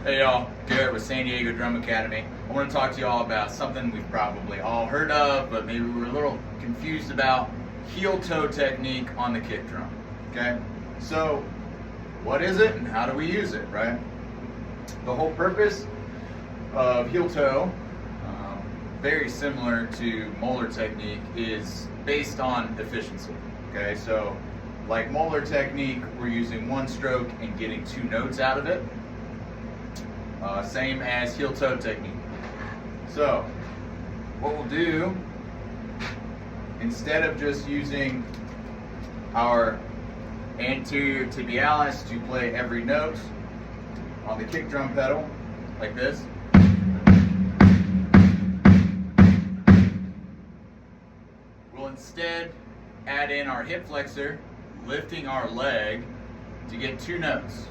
Hey y'all, Garet with San Diego Drum Academy. I want to talk to y'all about something we've probably all heard of, but maybe we're a little confused about: heel-toe technique on the kick drum. Okay, so what is it and how do we use it, right? The whole purpose of heel-toe, very similar to molar technique, is based on efficiency. Okay, so like molar technique, we're using one stroke and getting two notes out of it. Same as heel-toe technique. So what we'll do, instead of just using our anterior tibialis to play every note on the kick drum pedal like this, we'll instead add in our hip flexor, lifting our leg to get two notes.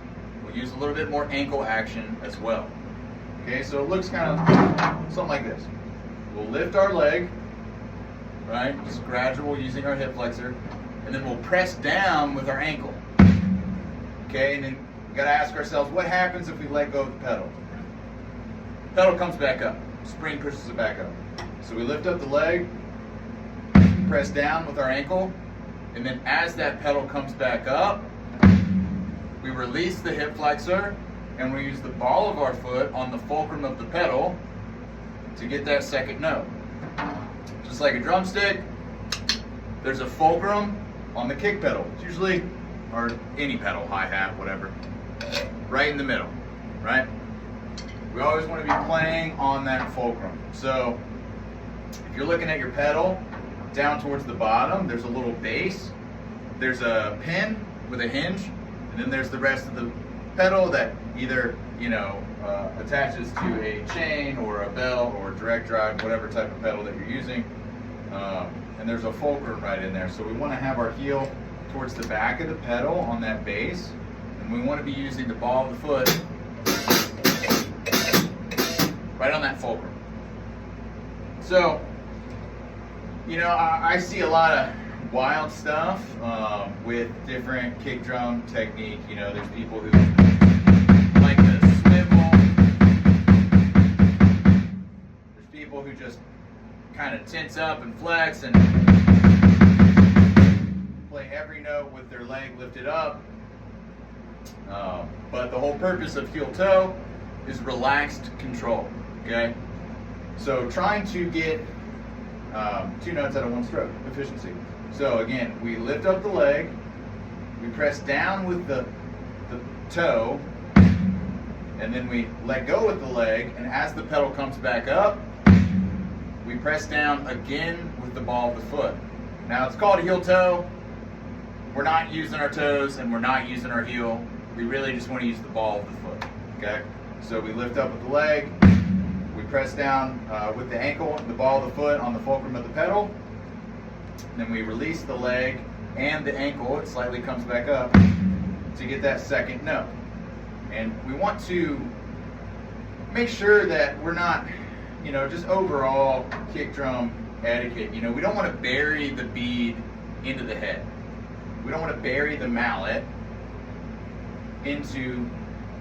We'll use a little bit more ankle action as well. Okay, so it looks kind of something like this. We'll lift our leg, right? Just gradual using our hip flexor, and then we'll press down with our ankle. Okay, and then we gotta ask ourselves, what happens if we let go of the pedal? Pedal comes back up. Spring pushes it back up. So we lift up the leg, press down with our ankle, and then as that pedal comes back up, we release the hip flexor and we use the ball of our foot on the fulcrum of the pedal to get that second note. Just like a drumstick, there's a fulcrum on the kick pedal. It's usually, or any pedal, hi-hat, whatever, right in the middle, right? We always want to be playing on that fulcrum. So if you're looking at your pedal, down towards the bottom, there's a little base, there's a pin with a hinge, and then there's the rest of the pedal that either, attaches to a chain or a bell or direct drive, whatever type of pedal that you're using. And there's a fulcrum right in there. So we want to have our heel towards the back of the pedal on that base, and we want to be using the ball of the foot right on that fulcrum. So, I see a lot of wild stuff with different kick drum technique. There's people who like to swivel. There's people who just kind of tense up and flex and play every note with their leg lifted up. But the whole purpose of heel-toe is relaxed control. Okay, so trying to get two notes out of one stroke, efficiency. So again, we lift up the leg, we press down with the toe, and then we let go with the leg, and as the pedal comes back up, we press down again with the ball of the foot. Now it's called heel-toe. We're not using our toes and we're not using our heel. We really just want to use the ball of the foot. Okay? So we lift up with the leg, we press down with the ankle and the ball of the foot on the fulcrum of the pedal. Then we release the leg and the ankle, it slightly comes back up to get that second note. And we want to make sure that we're not, just overall kick drum etiquette. We don't want to bury the bead into the head. We don't want to bury the mallet into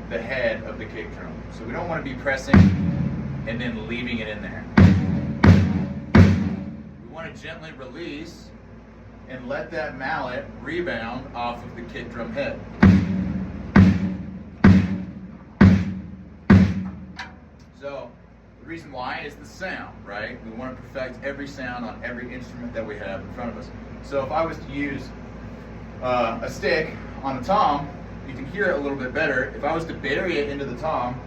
the head of the kick drum. So we don't want to be pressing and then leaving it in there. We want to gently release and let that mallet rebound off of the kick drum head. So the reason why is the sound, right? We want to perfect every sound on every instrument that we have in front of us. So if I was to use a stick on a tom, you can hear it a little bit better. If I was to bury it into the tom,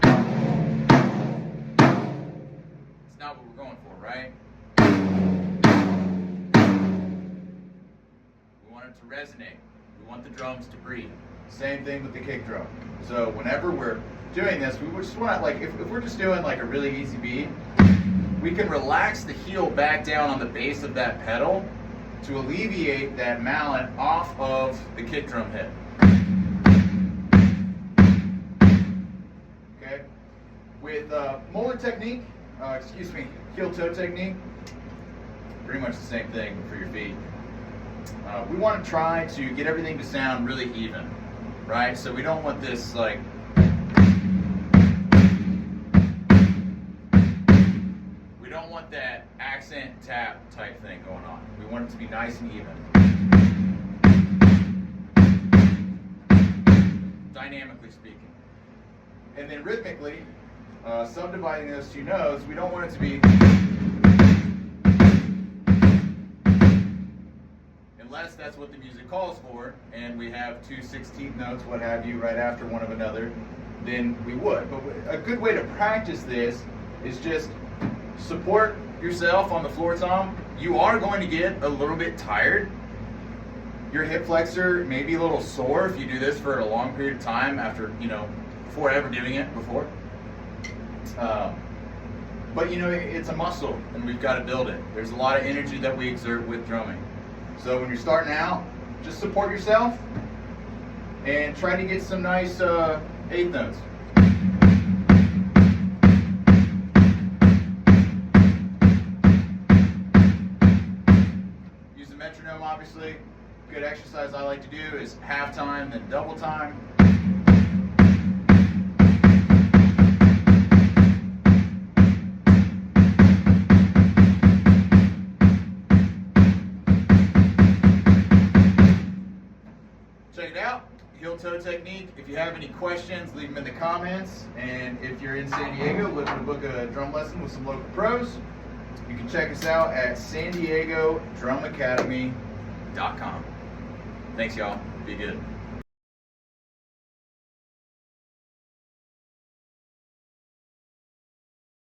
it's not what we're going for, right? We want it to resonate. We want the drums to breathe. Same thing with the kick drum. So whenever we're doing this, we just want to, if we're just doing a really easy beat, we can relax the heel back down on the base of that pedal to alleviate that mallet off of the kick drum head. Okay? With molar technique, heel-toe technique, pretty much the same thing for your feet. We want to try to get everything to sound really even, right? So we don't want this accent tap type thing going on. We want it to be nice and even. Dynamically speaking. And then rhythmically, subdividing those two notes, we don't want it to be, unless that's what the music calls for, and we have two 16th notes, what have you, right after one of another, then we would. But a good way to practice this is just support yourself on the floor tom. You are going to get a little bit tired. Your hip flexor may be a little sore if you do this for a long period of time after, before ever doing it before. But it's a muscle and we've got to build it. There's a lot of energy that we exert with drumming. So when you're starting out, just support yourself and try to get some nice eighth notes. Use the metronome, obviously. Good exercise I like to do is half time, then double time. Check it out, heel toe technique. If you have any questions, leave them in the comments. And if you're in San Diego looking to book a drum lesson with some local pros, you can check us out at SanDiegoDrumAcademy.com. Thanks, y'all. Be good.